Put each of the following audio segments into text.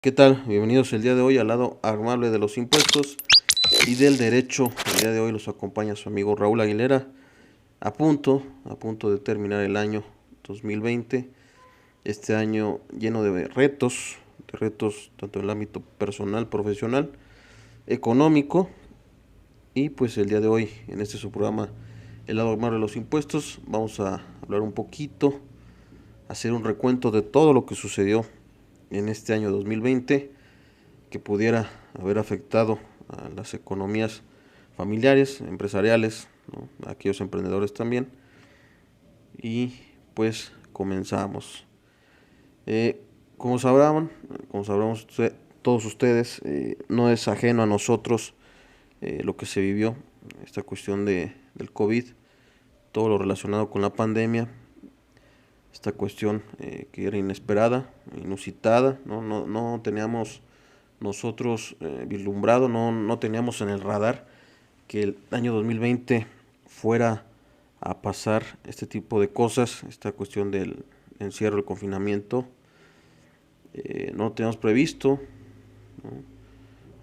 ¿Qué tal? Bienvenidos el día de hoy al lado amable de los impuestos y del derecho. El día de hoy los acompaña su amigo Raúl Aguilera, a punto de terminar el año 2020. Este año lleno de retos tanto en el ámbito personal, profesional, económico. Y pues el día de hoy, en este su programa, el lado amable de los impuestos, vamos a hablar un poquito, hacer un recuento de todo lo que sucedió en este año 2020 que pudiera haber afectado a las economías familiares, empresariales, ¿no? A aquellos emprendedores también. Y pues comenzamos. Eh, como sabrán, todos ustedes, no es ajeno a nosotros lo que se vivió, esta cuestión del COVID, todo lo relacionado con la pandemia, esta cuestión que era inesperada, inusitada, no teníamos nosotros vislumbrado, no teníamos en el radar que el año 2020 fuera a pasar este tipo de cosas, esta cuestión del encierro, el confinamiento, no lo teníamos previsto, ¿no?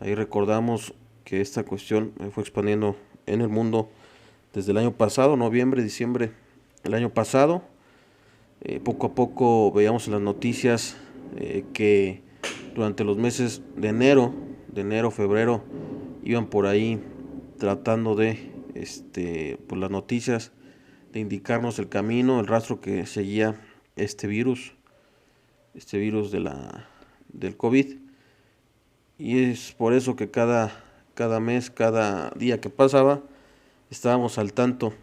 Ahí recordamos que esta cuestión fue expandiendo en el mundo desde el año pasado, noviembre, diciembre del año pasado. Poco a poco veíamos en las noticias que durante los meses de enero, febrero, iban por ahí tratando de, por las noticias, de indicarnos el camino, el rastro que seguía este virus del COVID. Y es por eso que cada mes, cada día que pasaba, estábamos al tanto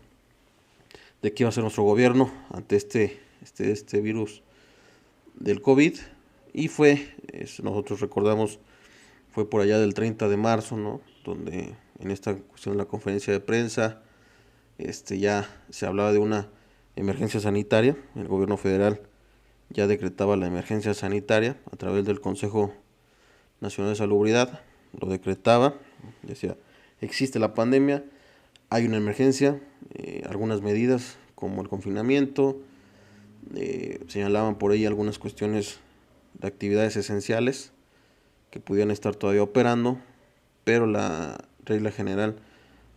de qué iba a hacer nuestro gobierno ante este virus del COVID. Y nosotros recordamos, fue por allá del 30 de marzo, ¿no? Donde en esta cuestión de la conferencia de prensa, ya se hablaba de una emergencia sanitaria. El gobierno federal ya decretaba la emergencia sanitaria a través del Consejo Nacional de Salubridad, lo decretaba, decía, existe la pandemia, hay una emergencia, algunas medidas como el confinamiento, señalaban por ahí algunas cuestiones de actividades esenciales que pudieran estar todavía operando, pero la regla general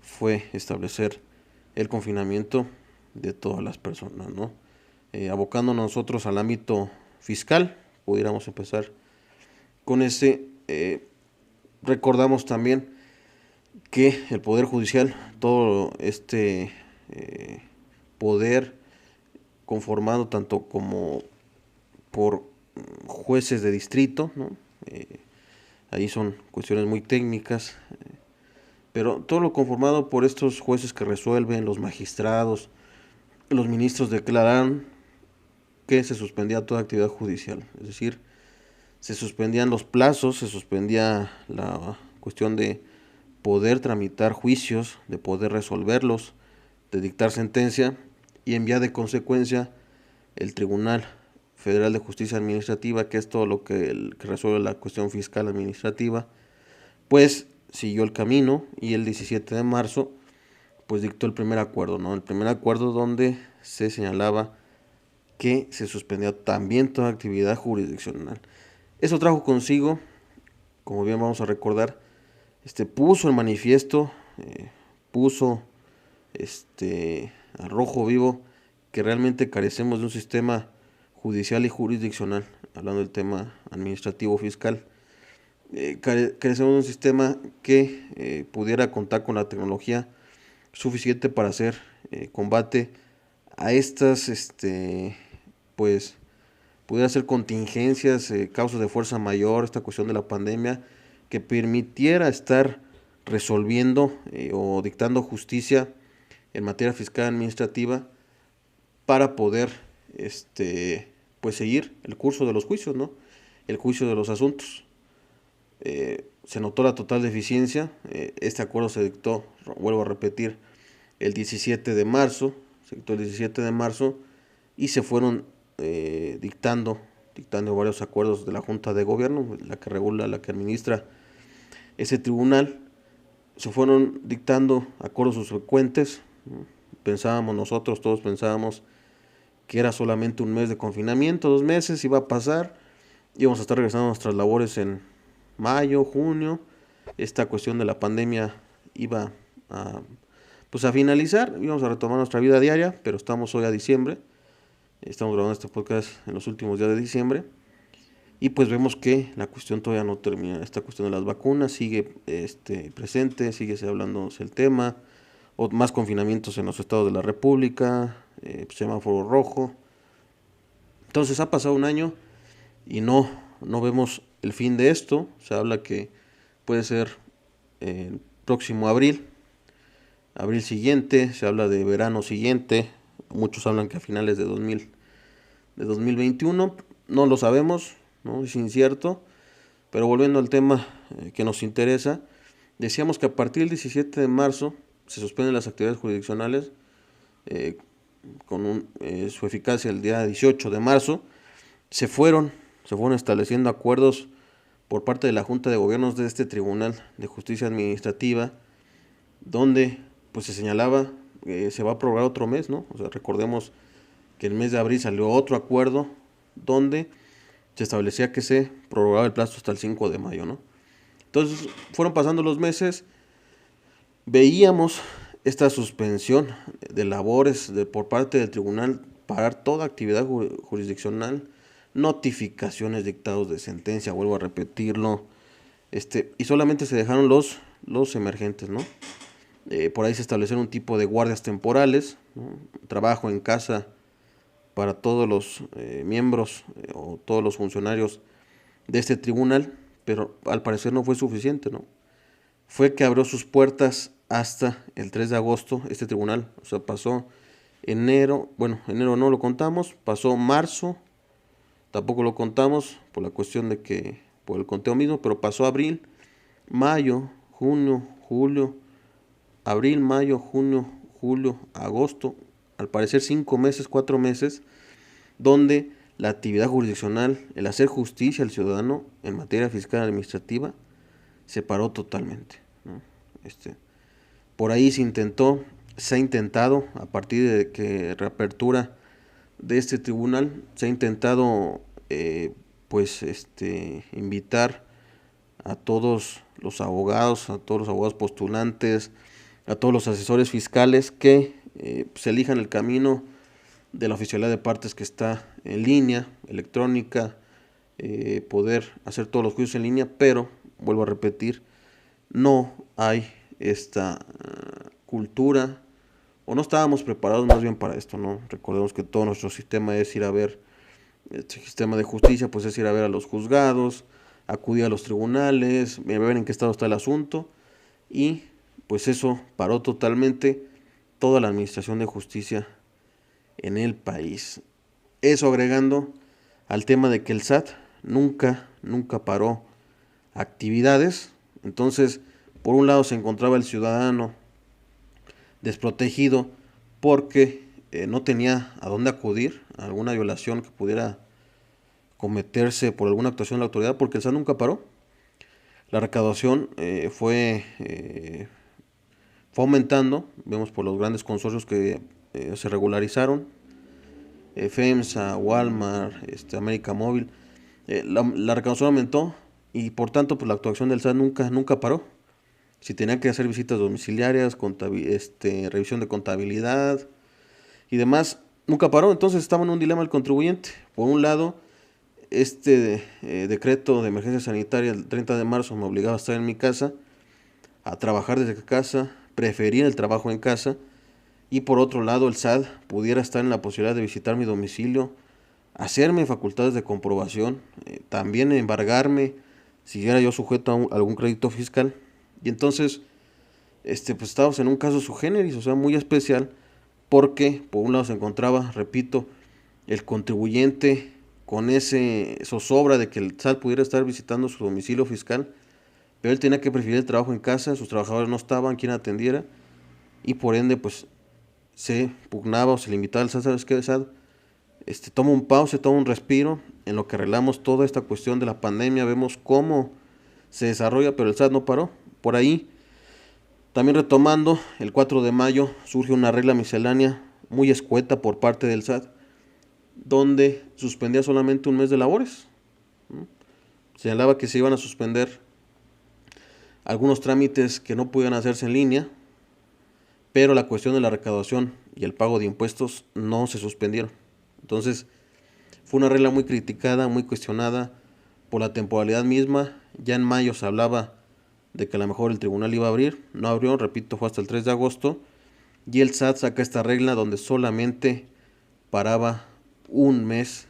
fue establecer el confinamiento de todas las personas, ¿no? Abocándonos nosotros al ámbito fiscal, pudiéramos empezar con ese. Recordamos también que el Poder Judicial, todo poder conformado tanto como por jueces de distrito, ¿no? Ahí son cuestiones muy técnicas, pero todo lo conformado por estos jueces que resuelven, los magistrados, los ministros declararon que se suspendía toda actividad judicial, es decir, se suspendían los plazos, se suspendía la cuestión de poder tramitar juicios, de poder resolverlos, de dictar sentencia, y en vía de consecuencia el Tribunal Federal de Justicia Administrativa, que es todo lo que resuelve la cuestión fiscal administrativa, pues siguió el camino y el 17 de marzo pues dictó el primer acuerdo, ¿no? El primer acuerdo donde se señalaba que se suspendía también toda actividad jurisdiccional. Eso trajo consigo, como bien vamos a recordar, puso en manifiesto, puso al rojo vivo que realmente carecemos de un sistema judicial y jurisdiccional, hablando del tema administrativo fiscal. Carecemos de un sistema que pudiera contar con la tecnología suficiente para hacer combate a estas, pues, pudiera ser contingencias, causas de fuerza mayor, esta cuestión de la pandemia, que permitiera estar resolviendo o dictando justicia en materia fiscal administrativa para poder pues seguir el curso de los juicios, ¿no? El juicio de los asuntos. Se notó la total deficiencia. Este acuerdo se dictó, vuelvo a repetir, el 17 de marzo, se dictó el 17 de marzo y se fueron dictando varios acuerdos de la Junta de Gobierno, la que regula, la que administra ese tribunal. Se fueron dictando acuerdos subsecuentes, ¿no? Todos pensábamos que era solamente un mes de confinamiento, 2 meses, iba a pasar íbamos a estar regresando a nuestras labores en mayo, junio. Esta cuestión de la pandemia iba a, pues a finalizar, íbamos a retomar nuestra vida diaria, pero estamos hoy a diciembre, estamos grabando este podcast en los últimos días de diciembre, y pues vemos que la cuestión todavía no termina. Esta cuestión de las vacunas sigue presente, sigue hablando el tema, o más confinamientos en los estados de la República, semáforo rojo. Entonces ha pasado un año y no vemos el fin de esto. Se habla que puede ser el próximo abril siguiente, se habla de verano siguiente, muchos hablan que a finales de 2021, no lo sabemos, ¿no? Es incierto, pero volviendo al tema que nos interesa, decíamos que a partir del 17 de marzo se suspenden las actividades jurisdiccionales con su eficacia el día 18 de marzo. Se fueron estableciendo acuerdos por parte de la Junta de Gobiernos de este Tribunal de Justicia Administrativa, donde pues se señalaba que se va a prorrogar otro mes, ¿no? O sea, recordemos que el mes de abril salió otro acuerdo donde se establecía que se prorrogaba el plazo hasta el 5 de mayo, ¿no? Entonces fueron pasando los meses, veíamos esta suspensión de labores por parte del tribunal, parar toda actividad jurisdiccional, notificaciones, dictados de sentencia, vuelvo a repetirlo, y solamente se dejaron los emergentes, ¿no? Por ahí se establecieron un tipo de guardias temporales, ¿no? Trabajo en casa para todos los miembros o todos los funcionarios de este tribunal, pero al parecer no fue suficiente, ¿no? Fue que abrió sus puertas hasta el 3 de agosto este tribunal, o sea, pasó enero no lo contamos, pasó marzo, tampoco lo contamos por la cuestión de que, por el conteo mismo, pero pasó abril, mayo, junio, julio, abril, mayo, junio, julio, agosto, al parecer 4 meses, donde la actividad jurisdiccional, el hacer justicia al ciudadano en materia fiscal y administrativa, se paró totalmente, ¿no? Por ahí se ha intentado, a partir de que reapertura de este tribunal, se ha intentado invitar a todos los abogados postulantes, a todos los asesores fiscales que se elijan el camino de la oficialidad de partes que está en línea, electrónica, poder hacer todos los juicios en línea, pero, vuelvo a repetir, no hay esta cultura, o no estábamos preparados más bien para esto, ¿no? Recordemos que todo nuestro sistema es ir a ver, el sistema de justicia pues es ir a ver a los juzgados, acudir a los tribunales, ver en qué estado está el asunto, y pues eso paró totalmente toda la administración de justicia en el país. Eso agregando al tema de que el SAT nunca paró actividades. Entonces, por un lado se encontraba el ciudadano desprotegido porque no tenía a dónde acudir a alguna violación que pudiera cometerse por alguna actuación de la autoridad, porque el SAT nunca paró. La recaudación fue aumentando, vemos por los grandes consorcios que se regularizaron, FEMSA, Walmart, América Móvil, la recaudación aumentó y por tanto pues la actuación del SAT nunca paró. Si tenía que hacer visitas domiciliarias, revisión de contabilidad y demás, nunca paró. Entonces estaba en un dilema el contribuyente. Por un lado, decreto de emergencia sanitaria el 30 de marzo me obligaba a estar en mi casa, a trabajar desde casa, preferir el trabajo en casa, y por otro lado el SAT pudiera estar en la posibilidad de visitar mi domicilio, hacerme facultades de comprobación, también embargarme si era yo sujeto a algún crédito fiscal. Y entonces pues estábamos en un caso sui generis, o sea, muy especial, porque por un lado se encontraba, repito, el contribuyente con ese zozobra de que el SAT pudiera estar visitando su domicilio fiscal, pero él tenía que preferir el trabajo en casa, sus trabajadores no estaban, quien atendiera, y por ende pues se pugnaba o se limitaba al SAT. ¿Sabes qué, SAT? Toma un pause, toma un respiro, en lo que arreglamos toda esta cuestión de la pandemia, vemos cómo se desarrolla, pero el SAT no paró. Por ahí, también retomando, el 4 de mayo surge una regla miscelánea muy escueta por parte del SAT, donde suspendía solamente un mes de labores, ¿no? Señalaba que se iban a suspender algunos trámites que no podían hacerse en línea, pero la cuestión de la recaudación y el pago de impuestos no se suspendieron. Entonces, fue una regla muy criticada, muy cuestionada por la temporalidad misma. Ya en mayo se hablaba de que a lo mejor el tribunal iba a abrir, no abrió, repito, fue hasta el 3 de agosto, y el SAT saca esta regla donde solamente paraba un mes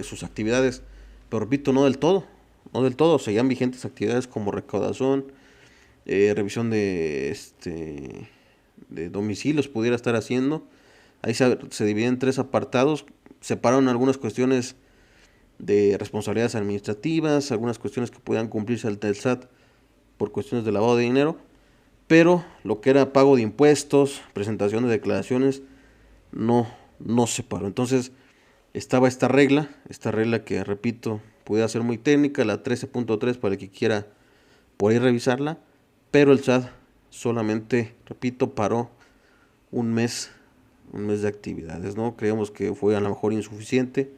sus actividades, pero repito, no del todo, seguían vigentes actividades como recaudación, revisión de domicilios pudiera estar haciendo. Ahí se divide en tres apartados, separaron algunas cuestiones de responsabilidades administrativas, algunas cuestiones que podían cumplirse ante el SAT por cuestiones de lavado de dinero, pero lo que era pago de impuestos, presentación de declaraciones, no se paró. Entonces estaba esta regla que repito, pudiera ser muy técnica, la 13.3 para el que quiera por ahí revisarla, pero el SAT solamente, repito, paró un mes, un mes de actividades, ¿no? Creemos que fue a lo mejor insuficiente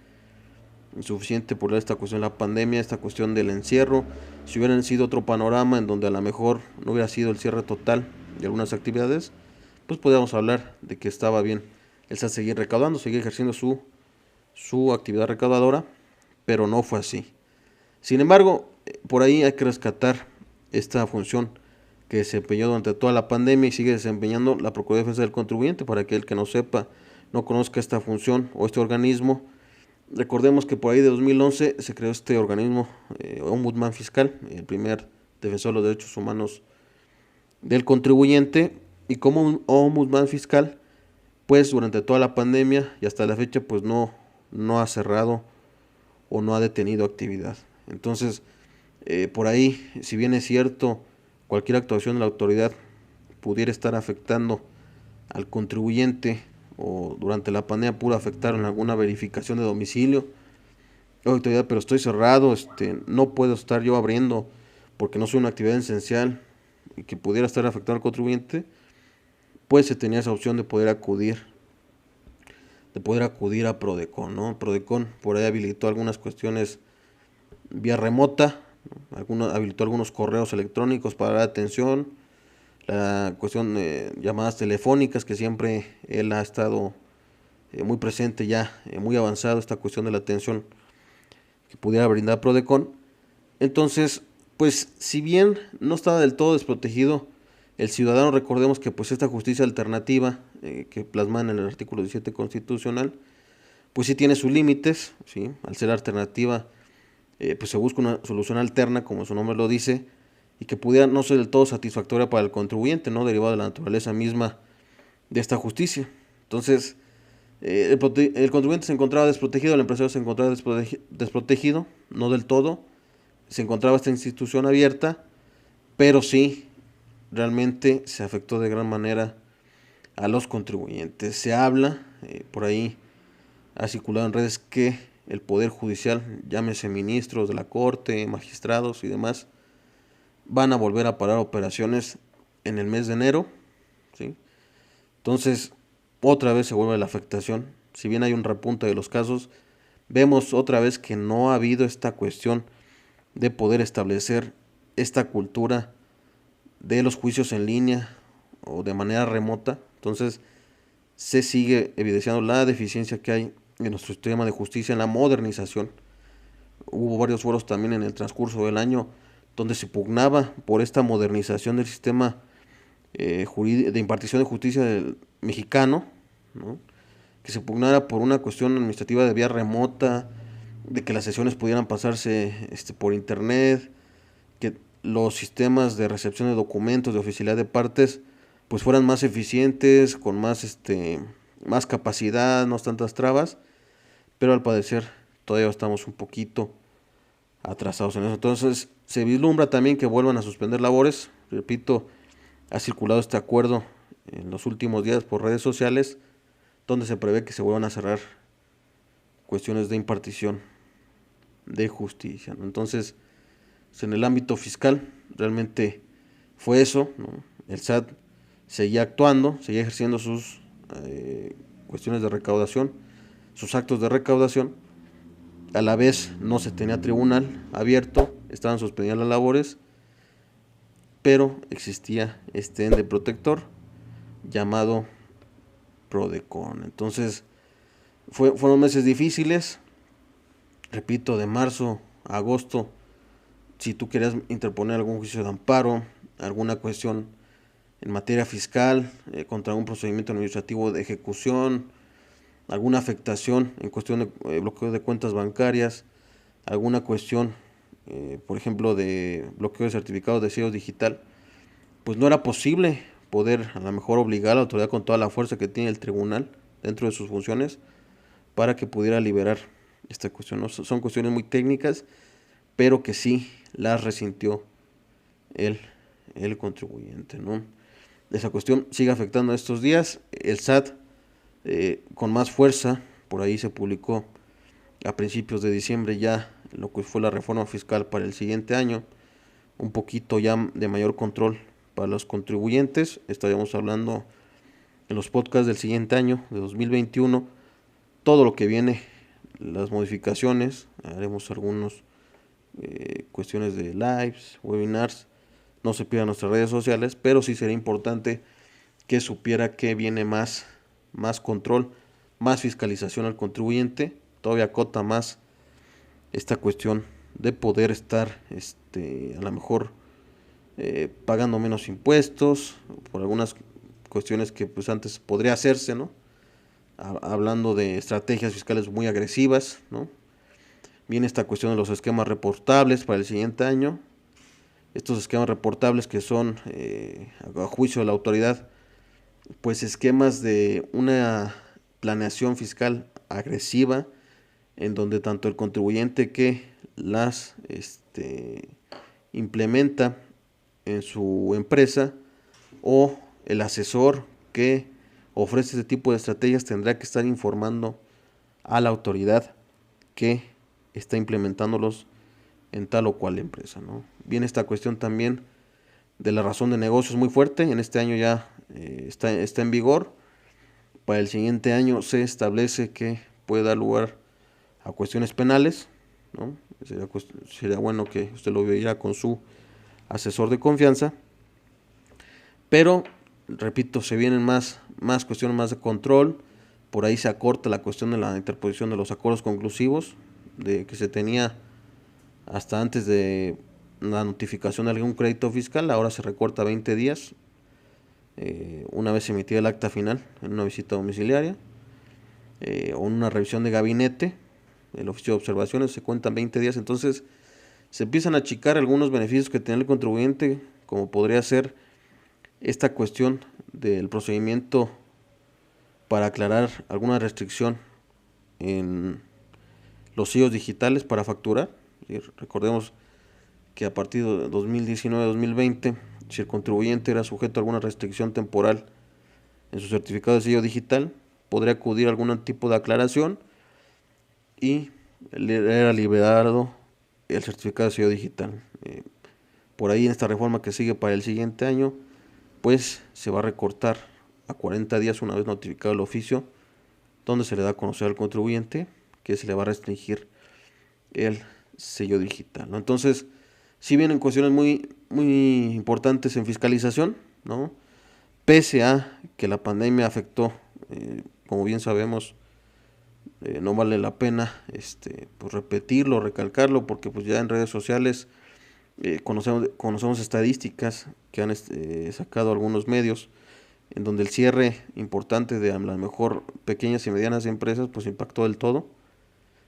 por esta cuestión de la pandemia, esta cuestión del encierro. Si hubieran sido otro panorama en donde a lo mejor no hubiera sido el cierre total de algunas actividades, pues podríamos hablar de que estaba bien el SAT seguir recaudando, seguir ejerciendo su actividad recaudadora, pero no fue así. Sin embargo, por ahí hay que rescatar esta función que desempeñó durante toda la pandemia y sigue desempeñando la Procuraduría de Defensa del Contribuyente. Para aquel que no sepa, no conozca esta función o este organismo, recordemos que por ahí de 2011 se creó este organismo, Ombudsman Fiscal, el primer defensor de los derechos humanos del contribuyente, y como un Ombudsman Fiscal, pues durante toda la pandemia y hasta la fecha, pues no ha cerrado o no ha detenido actividad. Entonces, por ahí, si bien es cierto, cualquier actuación de la autoridad pudiera estar afectando al contribuyente o durante la pandemia pudo afectar en alguna verificación de domicilio, autoridad, pero estoy cerrado, no puedo estar yo abriendo porque no soy una actividad esencial y que pudiera estar afectando al contribuyente, pues se tenía esa opción de poder acudir a Prodecon, ¿no? Prodecon por ahí habilitó algunas cuestiones vía remota, ¿no? Habilitó algunos correos electrónicos para dar atención, la cuestión de llamadas telefónicas, que siempre él ha estado muy presente ya, muy avanzado esta cuestión de la atención que pudiera brindar Prodecon. Entonces, pues si bien no estaba del todo desprotegido el ciudadano, recordemos que pues esta justicia alternativa que plasman en el artículo 17 constitucional, pues sí tiene sus límites, ¿sí? Al ser alternativa, pues se busca una solución alterna, como su nombre lo dice, y que pudiera no ser del todo satisfactoria para el contribuyente, ¿no? Derivado de la naturaleza misma de esta justicia. Entonces, el contribuyente se encontraba desprotegido, el empresario se encontraba desprotegido, no del todo, se encontraba esta institución abierta, pero sí, realmente se afectó de gran manera a los contribuyentes. Se habla, por ahí ha circulado en redes que el Poder Judicial, llámese ministros de la Corte, magistrados y demás, van a volver a parar operaciones en el mes de enero, ¿sí? Entonces, otra vez se vuelve la afectación. Si bien hay un repunte de los casos, vemos otra vez que no ha habido esta cuestión de poder establecer esta cultura de los juicios en línea o de manera remota. Entonces, se sigue evidenciando la deficiencia que hay en nuestro sistema de justicia, en la modernización. Hubo varios foros también en el transcurso del año donde se pugnaba por esta modernización del sistema de impartición de justicia del mexicano, ¿no? Que se pugnara por una cuestión administrativa de vía remota, de que las sesiones pudieran pasarse por internet, que los sistemas de recepción de documentos, de oficialidad de partes, pues fueran más eficientes, con más capacidad, no tantas trabas, pero al parecer todavía estamos un poquito atrasados en eso. Entonces se vislumbra también que vuelvan a suspender labores. Repito, ha circulado este acuerdo en los últimos días por redes sociales, donde se prevé que se vuelvan a cerrar cuestiones de impartición de justicia, ¿no? Entonces, en el ámbito fiscal realmente fue eso, ¿no? El SAT seguía actuando, seguía ejerciendo sus cuestiones de recaudación, sus actos de recaudación, a la vez no se tenía tribunal abierto, estaban suspendidas las labores, pero existía este ente protector llamado Prodecon. Entonces fueron meses difíciles, repito, de marzo a agosto. Si tú querías interponer algún juicio de amparo, alguna cuestión en materia fiscal, contra un procedimiento administrativo de ejecución, alguna afectación en cuestión de bloqueo de cuentas bancarias, alguna cuestión, por ejemplo, de bloqueo de certificados de sello digital, pues no era posible poder a lo mejor obligar a la autoridad con toda la fuerza que tiene el tribunal dentro de sus funciones para que pudiera liberar esta cuestión, ¿no? Son cuestiones muy técnicas, pero que sí las resintió el contribuyente, ¿no? Esa cuestión sigue afectando estos días. El SAT con más fuerza, por ahí se publicó a principios de diciembre ya lo que fue la reforma fiscal para el siguiente año, un poquito ya de mayor control para los contribuyentes. Estaríamos hablando en los podcasts del siguiente año, de 2021, todo lo que viene, las modificaciones, haremos algunos cuestiones de lives, webinars. No se pierdan nuestras redes sociales, pero sí sería importante que supiera que viene más control, más fiscalización al contribuyente. Todavía acota más esta cuestión de poder estar a lo mejor pagando menos impuestos por algunas cuestiones que pues antes podría hacerse, ¿no? Hablando de estrategias fiscales muy agresivas, ¿no? Viene esta cuestión de los esquemas reportables para el siguiente año. Estos esquemas reportables que son, a juicio de la autoridad, pues esquemas de una planeación fiscal agresiva, en donde tanto el contribuyente que las implementa en su empresa o el asesor que ofrece este tipo de estrategias tendrá que estar informando a la autoridad que está implementándolos en tal o cual empresa, ¿no? Viene esta cuestión también de la razón de negocios muy fuerte. En este año ya está en vigor. Para el siguiente año se establece que puede dar lugar a cuestiones penales, ¿no? Sería bueno que usted lo viera con su asesor de confianza. Pero, repito, se vienen más cuestiones, más de control. Por ahí se acorta la cuestión de la interposición de los acuerdos conclusivos, de que se tenía hasta antes de la notificación de algún crédito fiscal, ahora se recorta 20 días, una vez emitida el acta final en una visita domiciliaria o en una revisión de gabinete, el oficio de observaciones, se cuentan 20 días. Entonces se empiezan a achicar algunos beneficios que tiene el contribuyente, como podría ser esta cuestión del procedimiento para aclarar alguna restricción en los sellos digitales para facturar. Recordemos que a partir de 2019-2020, si el contribuyente era sujeto a alguna restricción temporal en su certificado de sello digital, podría acudir a algún tipo de aclaración y le era liberado el certificado de sello digital. Por ahí en esta reforma que sigue para el siguiente año, pues se va a recortar a 40 días una vez notificado el oficio, donde se le da a conocer al contribuyente que se le va a restringir el sello digital, ¿no? Entonces, si vienen cuestiones muy importantes en fiscalización, ¿no? Pese a que la pandemia afectó, como bien sabemos, no vale la pena pues repetirlo, recalcarlo, porque pues ya en redes sociales conocemos estadísticas que han sacado algunos medios, en donde el cierre importante de a lo mejor pequeñas y medianas empresas pues impactó del todo.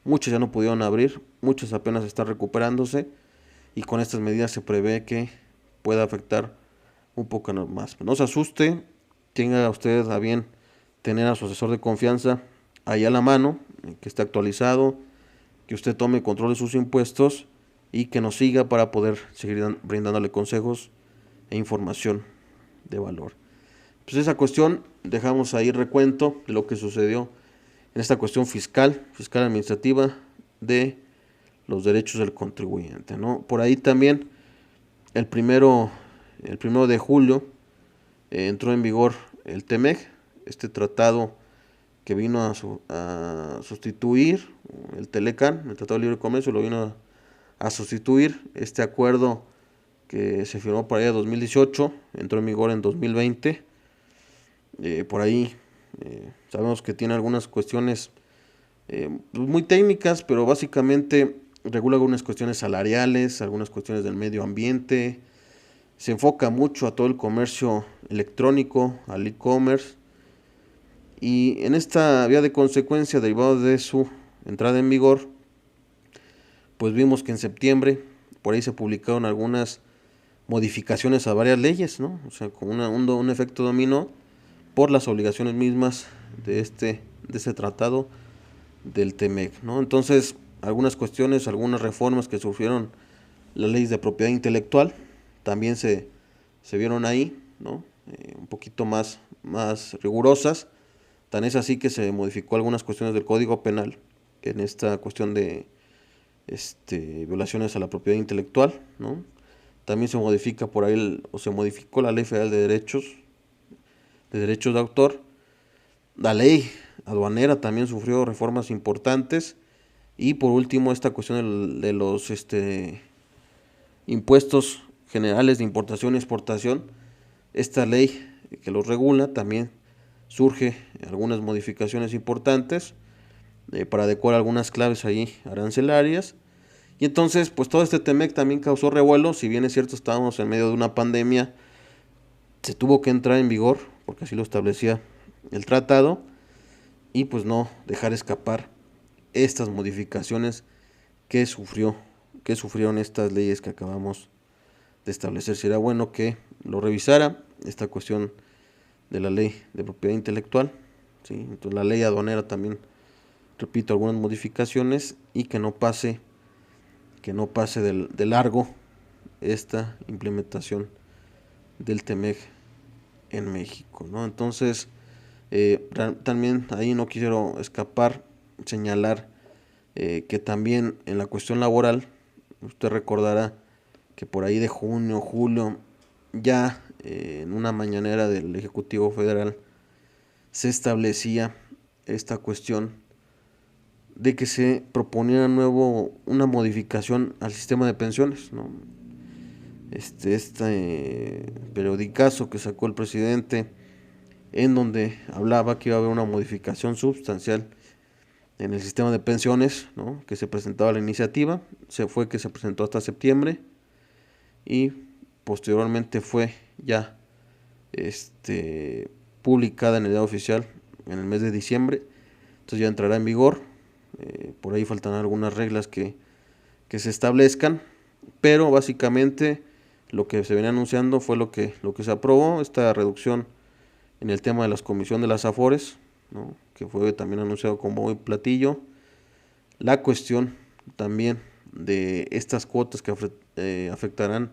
Muchas ya no pudieron abrir, muchas apenas están recuperándose, y con estas medidas se prevé que pueda afectar un poco más. No se asuste, tenga usted a bien tener a su asesor de confianza ahí a la mano, que esté actualizado, que usted tome control de sus impuestos y que nos siga para poder seguir brindándole consejos e información de valor. Pues esa cuestión, dejamos ahí recuento de lo que sucedió en esta cuestión fiscal administrativa de los derechos del contribuyente, ¿no? Por ahí también el primero de julio entró en vigor el TEMEC, este tratado que vino a sustituir el Telecan, el Tratado de Libre Comercio, lo vino a sustituir. Este acuerdo que se firmó para allá en 2018, entró en vigor en 2020. Por ahí sabemos que tiene algunas cuestiones muy técnicas, pero básicamente regula algunas cuestiones salariales, algunas cuestiones del medio ambiente. Se enfoca mucho a todo el comercio electrónico, al e-commerce. Y en esta vía de consecuencia, derivado de su entrada en vigor, pues vimos que en septiembre por ahí se publicaron algunas modificaciones a varias leyes, ¿no? O sea, con un efecto dominó por las obligaciones mismas de este tratado del TEMEC, ¿no? Entonces, algunas cuestiones, algunas reformas que sufrieron las leyes de propiedad intelectual también se vieron ahí, ¿no? Un poquito más rigurosas. Tan es así que se modificó algunas cuestiones del Código Penal en esta cuestión de violaciones a la propiedad intelectual, ¿no? También se modifica por ahí se modificó la Ley Federal de Derechos de Autor. La ley aduanera también sufrió reformas importantes. Y por último, esta cuestión de los impuestos generales de importación y exportación. Esta ley que los regula también surge algunas modificaciones importantes para adecuar algunas claves ahí arancelarias. Y entonces, pues todo este TEMEC también causó revuelo. Si bien es cierto, estábamos en medio de una pandemia, se tuvo que entrar en vigor, porque así lo establecía el tratado, y pues no dejar escapar estas modificaciones que sufrieron estas leyes que acabamos de establecer. Sería bueno que lo revisara esta cuestión de la ley de propiedad intelectual, ¿sí? Entonces la ley aduanera también, repito, algunas modificaciones, y que no pase de largo esta implementación del TEMEC en México, ¿no? Entonces, también ahí no quiero escapar, señalar que también en la cuestión laboral, usted recordará que por ahí de junio, julio, ya en una mañanera del Ejecutivo Federal se establecía esta cuestión de que se proponía una modificación al sistema de pensiones, ¿no? Periodicazo que sacó el presidente, en donde hablaba que iba a haber una modificación sustancial en el sistema de pensiones, ¿no? Que se presentaba la iniciativa, se presentó hasta septiembre, y posteriormente fue ya publicada en el diario oficial en el mes de diciembre. Entonces ya entrará en vigor. Por ahí faltan algunas reglas que se establezcan, pero básicamente lo que se venía anunciando fue lo que se aprobó, esta reducción en el tema de las comisiones de las Afores, ¿no? Que fue también anunciado como bombo y platillo. La cuestión también de estas cuotas que afectarán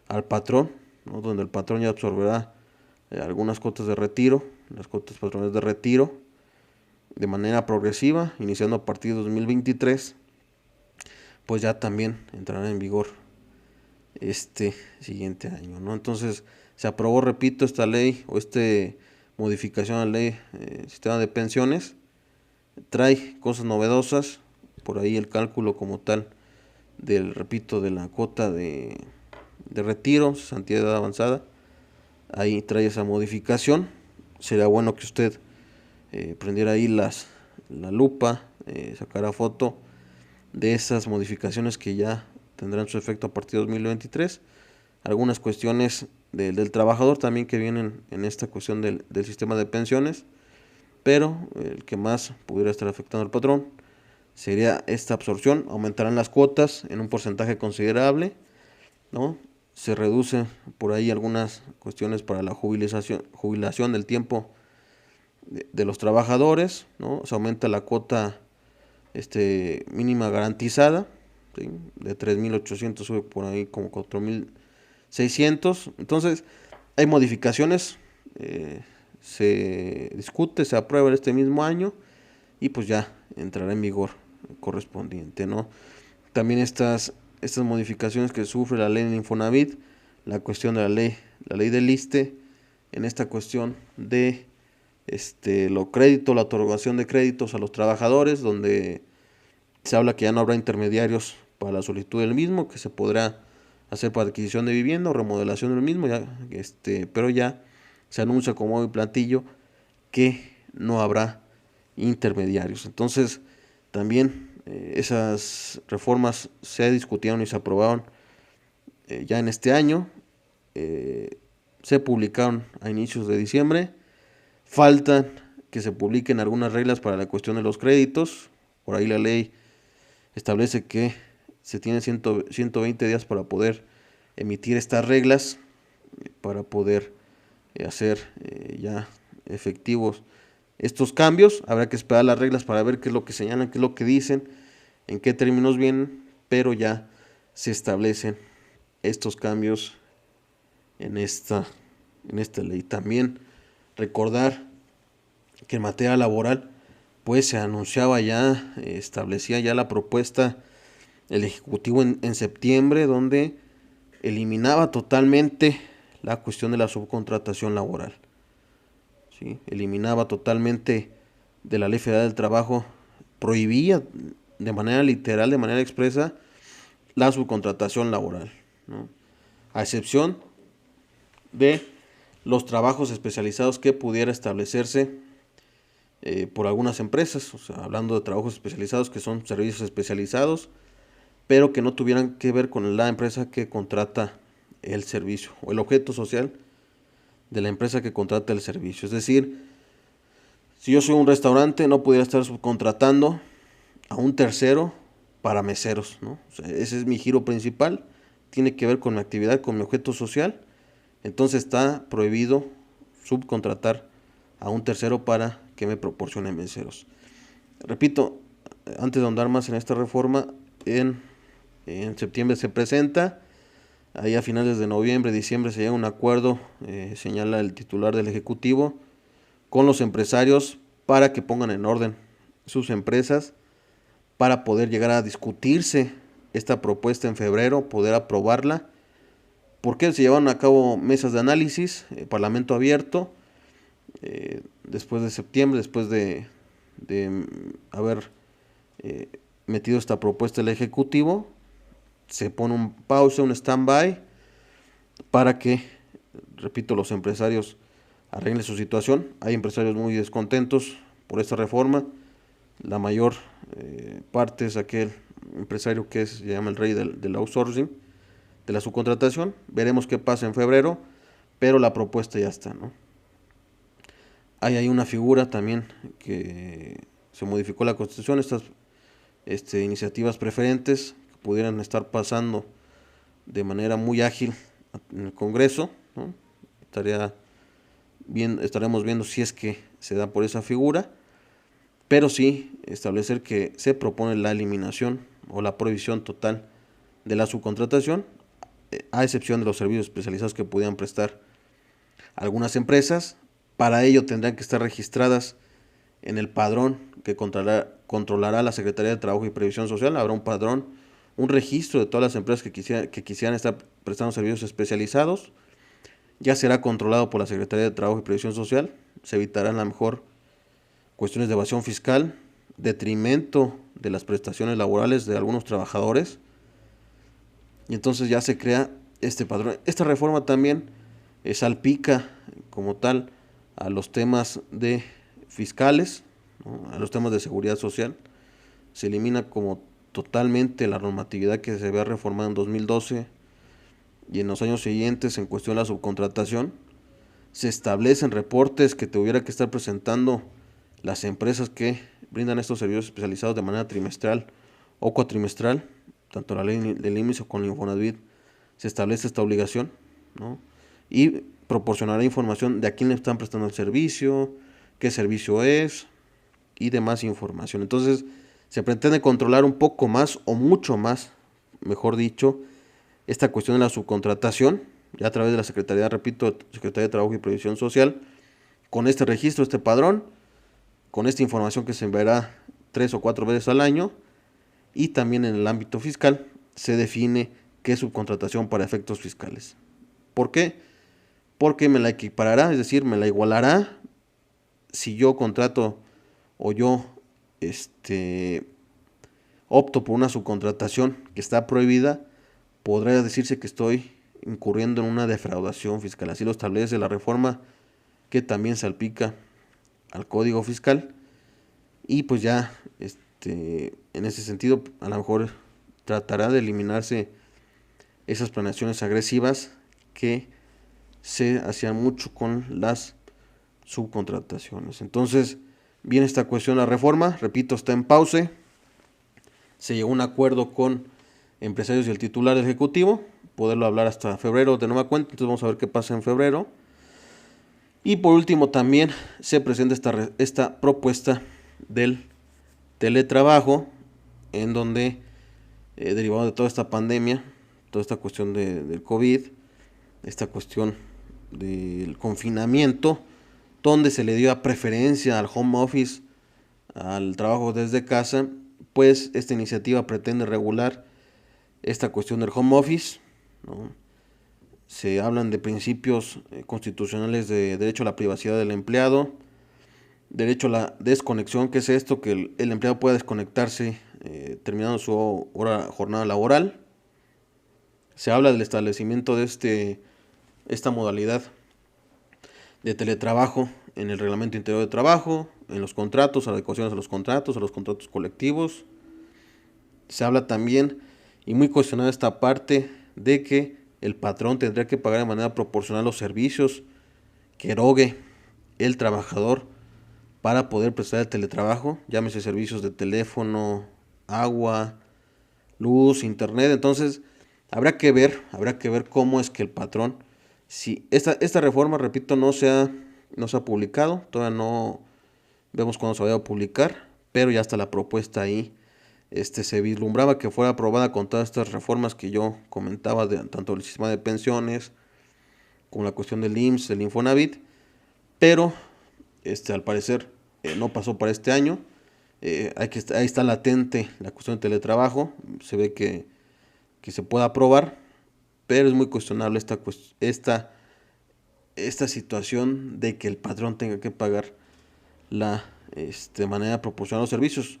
al patrón, ¿no? Donde el patrón ya absorberá algunas cuotas de retiro, las cuotas patronales de retiro, de manera progresiva, iniciando a partir de 2023, pues ya también entrará en vigor este siguiente año, ¿no? Entonces se aprobó, repito, esta ley o modificación a la ley sistema de pensiones. Trae cosas novedosas, por ahí el cálculo como tal repito, de la cuota de retiro, cesantía de edad avanzada. Ahí trae esa modificación. Sería bueno que usted prendiera ahí la lupa, sacara foto de esas modificaciones que ya tendrán su efecto a partir de 2023. Algunas cuestiones del trabajador también que vienen en esta cuestión del sistema de pensiones, pero el que más pudiera estar afectando al patrón sería esta absorción. Aumentarán las cuotas en un porcentaje considerable, ¿no? Se reduce por ahí algunas cuestiones para la jubilación del tiempo de los trabajadores, ¿no? Se aumenta la cuota mínima garantizada, ¿sí? De 3.800 sube por ahí como 4.600. Entonces hay modificaciones, se discute, se aprueba este mismo año, y pues ya entrará en vigor correspondiente, ¿no? También estas modificaciones que sufre la ley del Infonavit, la cuestión de la ley del ISSSTE, en esta cuestión de la otorgación de créditos a los trabajadores, donde se habla que ya no habrá intermediarios para la solicitud del mismo, que se podrá hacer para adquisición de vivienda o remodelación del mismo, ya, pero ya se anuncia como hoy platillo que no habrá intermediarios. Entonces, también esas reformas se discutieron y se aprobaron ya en este año, se publicaron a inicios de diciembre. Faltan que se publiquen algunas reglas para la cuestión de los créditos. Por ahí la ley establece que se tiene 120 días para poder emitir estas reglas, para poder hacer ya efectivos estos cambios. Habrá que esperar las reglas para ver qué es lo que señalan, qué es lo que dicen, en qué términos vienen, pero ya se establecen estos cambios en esta ley. También recordar que en materia laboral pues se anunciaba ya, establecía ya la propuesta el Ejecutivo en septiembre, donde eliminaba totalmente la cuestión de la subcontratación laboral. ¿Sí? Eliminaba totalmente de la Ley Federal del Trabajo, prohibía de manera literal, de manera expresa, la subcontratación laboral, ¿no? A excepción de los trabajos especializados que pudiera establecerse por algunas empresas, o sea, hablando de trabajos especializados que son servicios especializados, pero que no tuvieran que ver con la empresa que contrata el servicio o el objeto social de la empresa que contrata el servicio. Es decir, si yo soy un restaurante, no pudiera estar subcontratando a un tercero para meseros, ¿no? O sea, ese es mi giro principal, tiene que ver con mi actividad, con mi objeto social. Entonces está prohibido subcontratar a un tercero para que me proporcione meseros. Repito, antes de ahondar más en esta reforma, en septiembre se presenta, ahí a finales de noviembre, diciembre se llega a un acuerdo, señala el titular del Ejecutivo, con los empresarios para que pongan en orden sus empresas, para poder llegar a discutirse esta propuesta en febrero, poder aprobarla. ¿Por qué? Se llevaron a cabo mesas de análisis, parlamento abierto, después de septiembre, después de haber metido esta propuesta el Ejecutivo, se pone un pausa, un stand-by, para que, repito, los empresarios arreglen su situación. Hay empresarios muy descontentos por esta reforma. La mayor parte es aquel empresario que se llama el rey del outsourcing, de la subcontratación. Veremos qué pasa en febrero, pero la propuesta ya está, ¿no? Hay una figura también que se modificó la Constitución, estas iniciativas preferentes que pudieran estar pasando de manera muy ágil en el Congreso, ¿no? Estaremos viendo si es que se da por esa figura, pero sí establecer que se propone la eliminación o la prohibición total de la subcontratación, a excepción de los servicios especializados que pudieran prestar algunas empresas. Para ello tendrán que estar registradas en el padrón que controlará la Secretaría de Trabajo y Previsión Social. Habrá un padrón, un registro de todas las empresas que quisieran estar prestando servicios especializados. Ya será controlado por la Secretaría de Trabajo y Previsión Social. Se evitarán a lo mejor cuestiones de evasión fiscal, detrimento de las prestaciones laborales de algunos trabajadores. Y entonces ya se crea este padrón. Esta reforma también salpica como tal a los temas de fiscales, ¿no? A los temas de seguridad social. Se elimina como totalmente la normatividad que se había reformado en 2012 y en los años siguientes en cuestión de la subcontratación. Se establecen reportes que tuviera que estar presentando las empresas que brindan estos servicios especializados de manera trimestral o cuatrimestral. Tanto la ley del IMSS como el Infonavit se establece esta obligación, ¿no? Y proporcionará información de a quién le están prestando el servicio, qué servicio es y demás información. Entonces se pretende controlar un poco más o mucho más, mejor dicho, esta cuestión de la subcontratación, ya a través de la Secretaría, repito, Secretaría de Trabajo y Previsión Social, con este registro, este padrón, con esta información que se enviará 3 o 4 veces al año, y también en el ámbito fiscal se define qué es subcontratación para efectos fiscales. ¿Por qué? Porque me la equiparará, es decir, me la igualará si yo contrato o yo opto por una subcontratación que está prohibida, podría decirse que estoy incurriendo en una defraudación fiscal. Así lo establece la reforma que también salpica al Código Fiscal. Y pues ya, en ese sentido, a lo mejor tratará de eliminarse esas planeaciones agresivas que se hacían mucho con las subcontrataciones. Entonces, viene esta cuestión de la reforma, repito, está en pausa. Se llegó a un acuerdo con empresarios y el titular ejecutivo, poderlo hablar hasta febrero de nueva cuenta, entonces vamos a ver qué pasa en febrero. Y por último también se presenta esta propuesta del teletrabajo, en donde, derivado de toda esta pandemia, toda esta cuestión del COVID, esta cuestión del confinamiento, donde se le dio a preferencia al home office, al trabajo desde casa, pues esta iniciativa pretende regular esta cuestión del home office, ¿no? Se hablan de principios constitucionales de derecho a la privacidad del empleado, derecho a la desconexión, que es esto, que el empleado pueda desconectarse terminando su jornada laboral. Se habla del establecimiento de esta modalidad de teletrabajo en el reglamento interior de trabajo, en los contratos, adecuaciones a los contratos colectivos. Se habla también, y muy cuestionada esta parte, de que el patrón tendría que pagar de manera proporcional los servicios que erogue el trabajador para poder prestar el teletrabajo, llámese servicios de teléfono, agua, luz, internet. Entonces, habrá que ver cómo es que el patrón, si esta reforma, repito, no se ha publicado, todavía no vemos cuándo se vaya a publicar, pero ya está la propuesta ahí. Se vislumbraba que fuera aprobada con todas estas reformas que yo comentaba, de tanto el sistema de pensiones como la cuestión del IMSS, del Infonavit, pero al parecer no pasó para este año. Ahí está latente la cuestión del teletrabajo, se ve que se pueda aprobar, pero es muy cuestionable esta situación de que el patrón tenga que pagar de manera proporcional los servicios.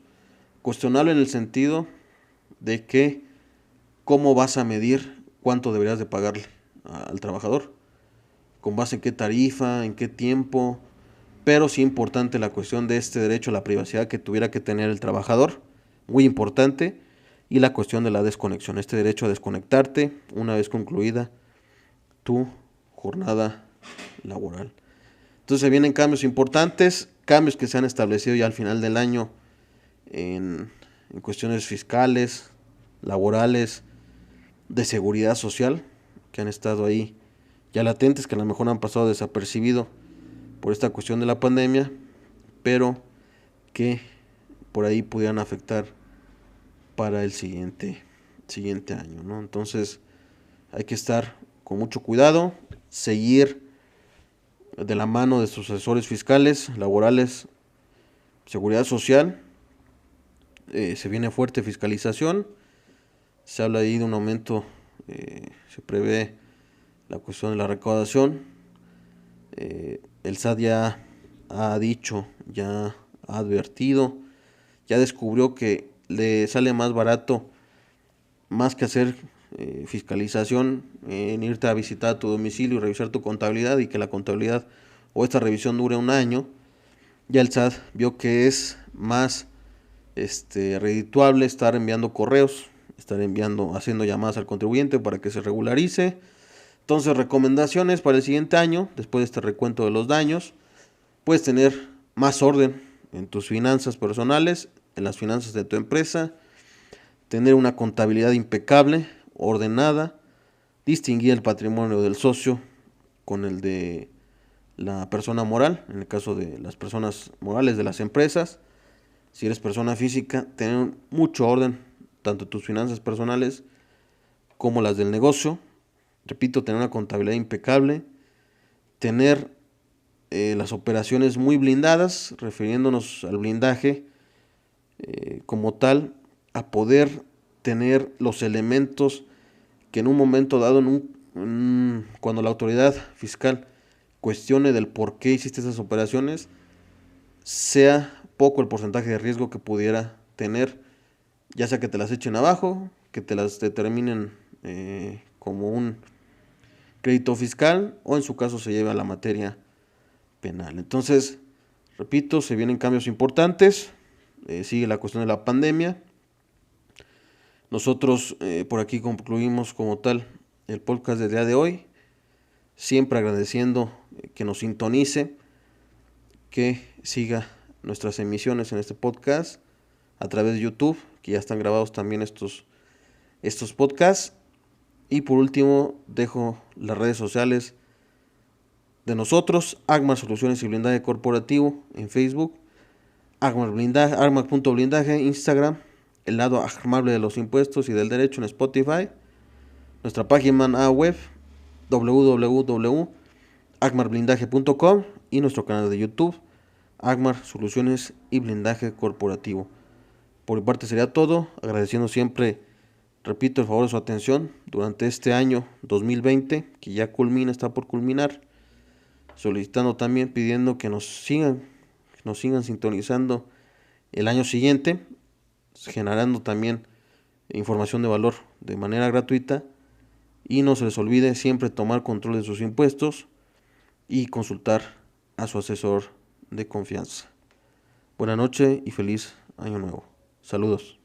Cuestionable en el sentido de que cómo vas a medir cuánto deberías de pagarle al trabajador, con base en qué tarifa, en qué tiempo, pero sí importante la cuestión de este derecho a la privacidad que tuviera que tener el trabajador, muy importante, y la cuestión de la desconexión, este derecho a desconectarte una vez concluida tu jornada laboral. Entonces se vienen cambios importantes, cambios que se han establecido ya al final del año en cuestiones fiscales, laborales, de seguridad social, que han estado ahí ya latentes, que a lo mejor han pasado desapercibido por esta cuestión de la pandemia, pero que por ahí pudieran afectar para el siguiente año, ¿no? Entonces hay que estar con mucho cuidado, seguir de la mano de sus asesores fiscales, laborales, seguridad social. Se viene fuerte fiscalización, se habla ahí de un aumento, se prevé la cuestión de la recaudación. El SAT ya ha dicho, ya ha advertido, ya descubrió que le sale más barato, más que hacer fiscalización, en irte a visitar tu domicilio y revisar tu contabilidad, y que la contabilidad o esta revisión dure un año. Ya el SAT vio que es más redituable estar enviando correos, haciendo llamadas al contribuyente para que se regularice. Entonces, recomendaciones para el siguiente año, después de este recuento de los daños: puedes tener más orden en tus finanzas personales, en las finanzas de tu empresa, tener una contabilidad impecable, ordenada, distinguir el patrimonio del socio con el de la persona moral, en el caso de las personas morales de las empresas. Si eres persona física, tener mucho orden, tanto tus finanzas personales como las del negocio. Repito, tener una contabilidad impecable, tener las operaciones muy blindadas, refiriéndonos al blindaje como tal, a poder tener los elementos que en un momento dado, cuando la autoridad fiscal cuestione del por qué hiciste esas operaciones, sea poco el porcentaje de riesgo que pudiera tener, ya sea que te las echen abajo, que te las determinen como un crédito fiscal o en su caso se lleve a la materia penal. Entonces, repito, se vienen cambios importantes, sigue la cuestión de la pandemia. Nosotros por aquí concluimos como tal el podcast del día de hoy, siempre agradeciendo que nos sintonice, que siga nuestras emisiones en este podcast a través de YouTube, que ya están grabados también estos podcasts. Y por último, dejo las redes sociales de nosotros, Agmar Soluciones y Blindaje Corporativo en Facebook, Agmar.blindaje, Instagram, el lado amable de los impuestos y del derecho en Spotify, nuestra página web www.agmarblindaje.com y nuestro canal de YouTube, Agmar Soluciones y Blindaje Corporativo. Por mi parte sería todo, agradeciendo siempre, repito, el favor de su atención durante este año 2020, que ya está por culminar, solicitando también, pidiendo que nos sigan sintonizando el año siguiente, generando también información de valor de manera gratuita, y no se les olvide siempre tomar control de sus impuestos y consultar a su asesor de confianza. Buenas noches y feliz año nuevo. Saludos.